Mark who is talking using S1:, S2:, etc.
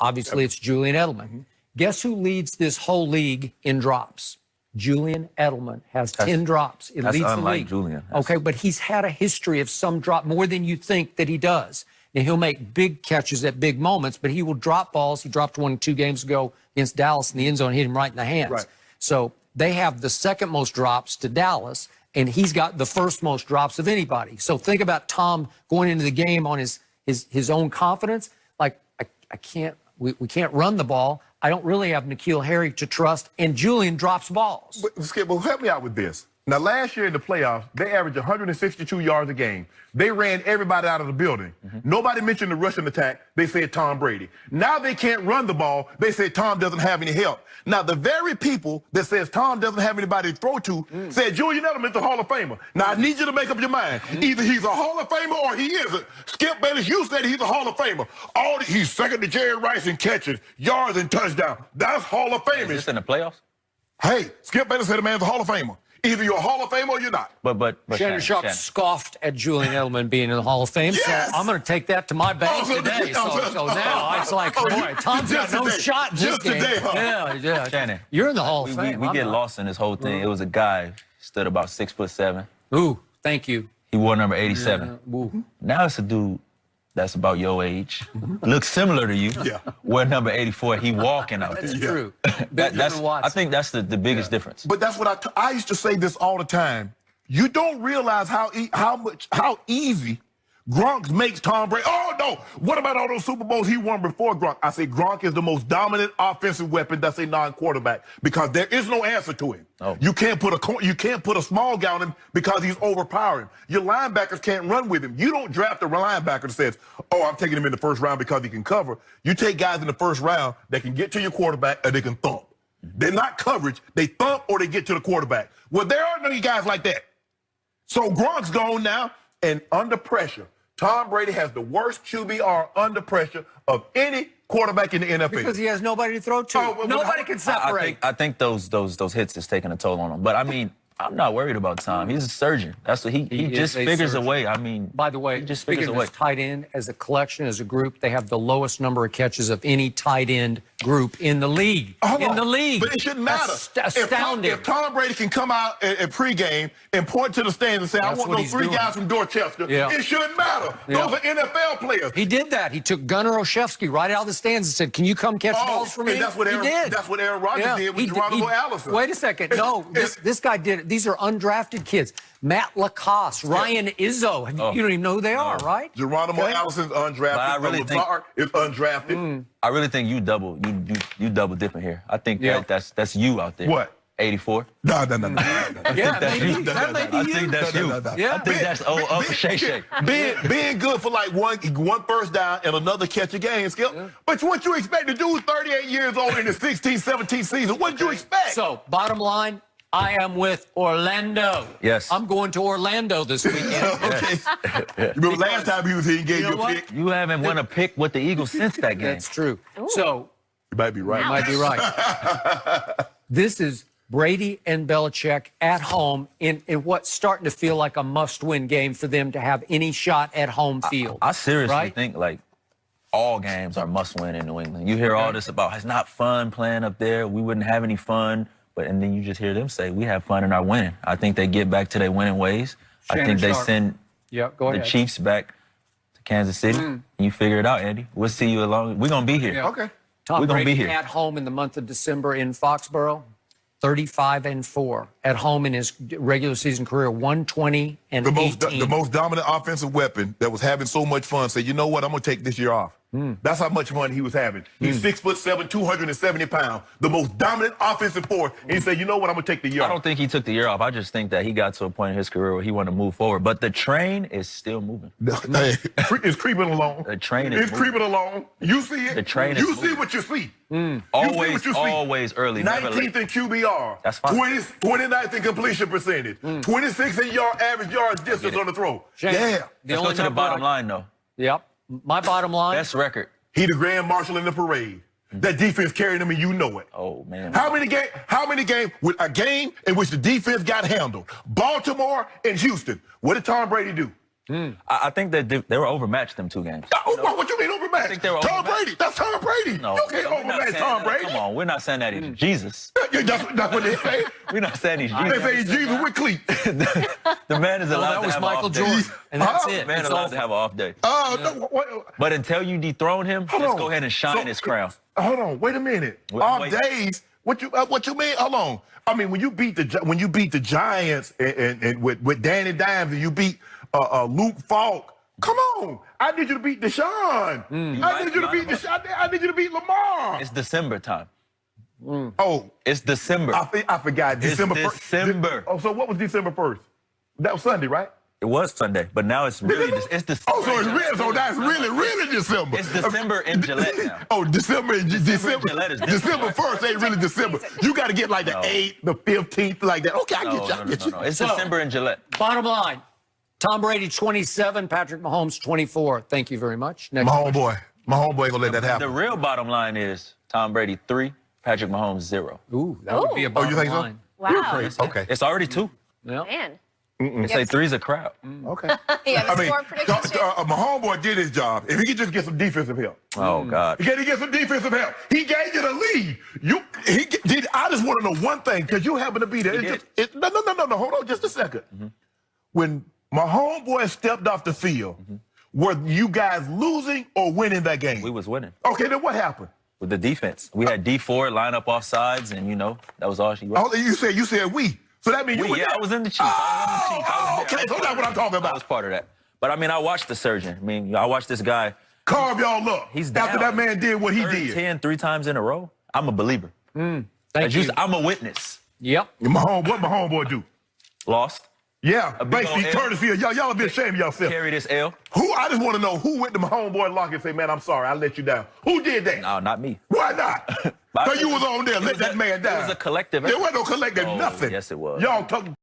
S1: Obviously, it's Julian Edelman. Guess who leads this whole league in drops? Julian Edelman has 10 drops. It
S2: That's
S1: leads the
S2: unlike
S1: league.
S2: Julian.
S1: Okay, but he's had a history of some drop, more than you think that he does. And he'll make big catches at big moments, but he will drop balls. He dropped one 2 games ago against Dallas in the end zone, hit him right in the hands.
S3: Right.
S1: So they have the second most drops to Dallas, and he's got the first most drops of anybody. So think about Tom going into the game on his own confidence. Like, I can't, we can't run the ball. I don't really have N'Keal Harry to trust, and Julian drops balls.
S3: But, Skip, well, help me out with this. Now, last year in the playoffs, they averaged 162 yards a game. They ran everybody out of the building. Nobody mentioned the rushing attack. They said Tom Brady. Now they can't run the ball. They said Tom doesn't have any help. Now, the very people that says Tom doesn't have anybody to throw to said Julian Edelman's a Hall of Famer. Now, I need you to make up your mind. Either he's a Hall of Famer or he isn't. Skip Bayless, you said he's a Hall of Famer. He's second to Jerry Rice in catches, yards, and touchdowns. That's Hall of Famers.
S2: Is this in the playoffs?
S3: Hey, Skip Bayless said the man's a Hall of Famer. Either you're a Hall of Famer or you're not.
S2: But
S1: Shannon Sharp scoffed at Julian Edelman being in the Hall of Fame,
S3: Yes!
S1: so I'm going to take that to my bank today. So now it's like, boy, Tom's got no shot in this game.
S3: Today, huh?
S1: Yeah.
S2: Shannon,
S1: You're in the Hall of Fame.
S2: We get lost in this whole thing. It was a guy, stood about 6'7".
S1: Ooh, thank you.
S2: He wore number 87. Now it's a dude that's about your age, looks similar to you.
S3: Yeah.
S2: Wear number 84. He walking out there.
S1: That's true.
S2: I think that's the biggest difference.
S3: But that's what I used to say this all the time. You don't realize how easy Gronk makes Tom Brady. Oh, no. What about all those Super Bowls he won before Gronk? I say Gronk is the most dominant offensive weapon that's a non-quarterback because there is no answer to him.
S2: Oh.
S3: You can't put a small guy on him because he's overpowering. Your linebackers can't run with him. You don't draft a linebacker that says, oh, I'm taking him in the first round because he can cover. You take guys in the first round that can get to your quarterback and they can thump. They're not coverage. They thump or they get to the quarterback. Well, there aren't any guys like that. So Gronk's gone now, and under pressure, Tom Brady has the worst QBR under pressure of any quarterback in the NFL.
S1: Because he has nobody to throw to. Nobody can separate.
S2: I think those hits is taking a toll on him. But I mean, I'm not worried about Tom. He's a surgeon. That's what he just figures a way. I mean,
S1: by the way,
S2: he just
S1: speaking
S2: figures a
S1: of
S2: way.
S1: his tight end as a collection, as a group, they have the lowest number of catches of any tight end group in the league. But
S3: it shouldn't matter.
S1: That's astounding.
S3: If Tom Brady can come out at pregame and point to the stands and say, I want those 3 guys from Dorchester, it shouldn't matter. Those are NFL players.
S1: He did that. He took Gunnar Olszewski right out of the stands and said, can you come catch balls for me?
S3: And that's what Aaron Rodgers did with Geronimo Allison.
S1: Wait a second. No, this guy did it. These are undrafted kids. Matt Lacoste, Ryan Izzo. You don't even know who they are, right?
S3: Geronimo Allison's undrafted.
S2: But I really think
S3: is undrafted.
S2: I really think you double dipping here. I think that's you out there.
S3: What?
S2: 84.
S3: No.
S1: Yeah, maybe. That may be
S2: I
S1: you.
S2: think that's you.
S1: Yeah.
S2: I think that's Uncle Shay Shay.
S3: Being good for like one first down and another catch a game, Skip. But what you expect to do 38 years old in the 16, 17 season? What did you expect?
S1: So, bottom line, I am with Orlando.
S2: Yes.
S1: I'm going to Orlando this weekend.
S3: You remember last time he was here, he gave you a pick?
S2: You haven't won a pick with the Eagles since that game.
S1: That's true. So,
S3: you might be right.
S1: you might be right. This is Brady and Belichick at home in what's starting to feel like a must-win game for them to have any shot at home field.
S2: I seriously think, like, all games are must-win in New England. You hear all this about, it's not fun playing up there. We wouldn't have any fun. And then you just hear them say, we have fun in our winning. I think they get back to their winning ways. I think they send the Chiefs back to Kansas City. And you figure it out, Andy. We'll see you along. We're going to be here.
S1: Yeah.
S3: Okay.
S1: Tom
S2: We're going to be
S1: Brady
S2: here.
S1: at home in the month of December in Foxborough, 35-4. At home in his regular season career, 120 and 18.
S3: The most dominant offensive weapon that was having so much fun said, you know what, I'm going to take this year off. That's how much fun he was having. He's 6'7", 270 pounds, the most dominant offensive force. And he said, you know what, I'm going to take the year off.
S2: I don't think he took the year off. I just think that he got to a point in his career where he wanted to move forward. But the train is still moving.
S3: It's creeping along.
S2: The train is
S3: creeping along. You see it.
S2: The train is
S3: moving. You see what you see.
S2: Always early.
S3: 19th in QBR.
S2: That's fine.
S3: 29th in completion percentage. 26th in average yards distance on the throw.
S1: Shane,
S2: Let's go to the bottom line, though.
S1: Yep. My bottom line.
S2: Best record.
S3: He the grand marshal in the parade. That defense carried him, and you know it.
S2: Oh, man.
S3: How many games with a game in which the defense got handled? Baltimore and Houston. What did Tom Brady do?
S2: I think that they were overmatched them 2 games.
S3: What you mean overmatched?
S2: I think they were
S3: Tom
S2: overmatched.
S3: Brady. That's Tom Brady.
S2: No,
S3: you can't
S2: we're not
S3: overmatch
S2: saying
S3: Tom
S2: that.
S3: Brady.
S2: Come on, we're not saying that either. Jesus.
S3: That's what they say.
S2: We're not saying he's
S3: They
S2: Jesus.
S3: say he's Jesus with cleats.
S2: The man is
S1: No,
S2: allowed
S1: that
S2: to
S1: was
S2: have
S1: Michael
S2: an off
S1: Jordan,
S2: day.
S1: and that's
S3: Huh?
S1: it.
S2: The man
S1: It's
S2: allowed
S1: over.
S2: to have an off day.
S3: No, what?
S2: But until you dethrone him,
S3: Hold
S2: let's
S3: on.
S2: go ahead and shine
S3: So-
S2: his crown.
S3: Hold on, wait a minute.
S2: Wait.
S3: Off days? What you mean? Hold on. I mean, when you beat the Giants and with Danny Dimes and you beat Luke Falk, come on. I need you to beat Deshaun. I need you to beat Deshaun. I need you to beat Lamar.
S2: It's December time.
S3: Oh,
S2: It's December.
S3: I forgot. December 1st.
S2: December.
S3: Oh, so what was December 1st? That was Sunday, right?
S2: It was Sunday, but now it's really it's December.
S3: Oh, so it's real. So that's really December.
S2: It's December in Gillette now.
S3: Oh, December
S2: Gillette is
S3: December 1st ain't really December. You got to get like the 8th, the 15th, like that. Okay, I get you.
S2: No. It's
S1: So-
S2: December in Gillette.
S1: Bottom line, Tom Brady 27, Patrick Mahomes 24. Thank you very much. Next
S3: My
S1: question.
S3: homeboy ain't gonna let that
S2: The
S3: happen.
S2: real bottom line is Tom Brady 3, Patrick Mahomes 0.
S1: Ooh, that would be a
S3: Oh,
S1: bottom
S3: you think so?
S1: line.
S4: Wow.
S3: Okay.
S2: It's already 2.
S1: Yeah.
S4: Man.
S2: They say 3's a crowd.
S3: Okay.
S4: Yeah, the
S3: I mean,
S4: score prediction.
S3: my homeboy did his job. If he could just get some defensive help.
S2: Oh God.
S3: Can he get some defensive help? He gave you the lead. I just want to know one thing, because you happen to be there. No. Hold on just a second. When my homeboy stepped off the field, were you guys losing or winning that game?
S2: We was winning
S3: Okay, then what happened?
S2: with the defense. We had D4 line up off sides, and that was all she wrote.
S3: Oh, you said we. So that means you were
S2: Yeah,
S3: there.
S2: I was in the Chiefs.
S3: Okay, so that's what I'm talking
S2: I
S3: about.
S2: was part of that. But I mean, I watched the surgeon. I mean, I watched this guy
S3: Carve y'all up.
S2: He's
S3: after
S2: down.
S3: that man did what he did.
S2: 10 3 times in a row. I'm a believer.
S1: Thank you.
S2: I'm a witness.
S1: Yep.
S3: What my homeboy do?
S2: Lost.
S3: Yeah,
S2: big
S3: basically
S2: old L.
S3: courtesy of y'all. Y'all have been ashamed of yourself.
S2: Carry this L.
S3: I just want to know who went to my homeboy locker and say, "Man, I'm sorry, I let you down." Who did that?
S2: No, not me.
S3: Why not? So you was on there, let that man down.
S2: It was a collective
S3: There
S2: effort.
S3: wasn't no collective
S2: Oh,
S3: nothing.
S2: yes, it was.
S3: Y'all talking.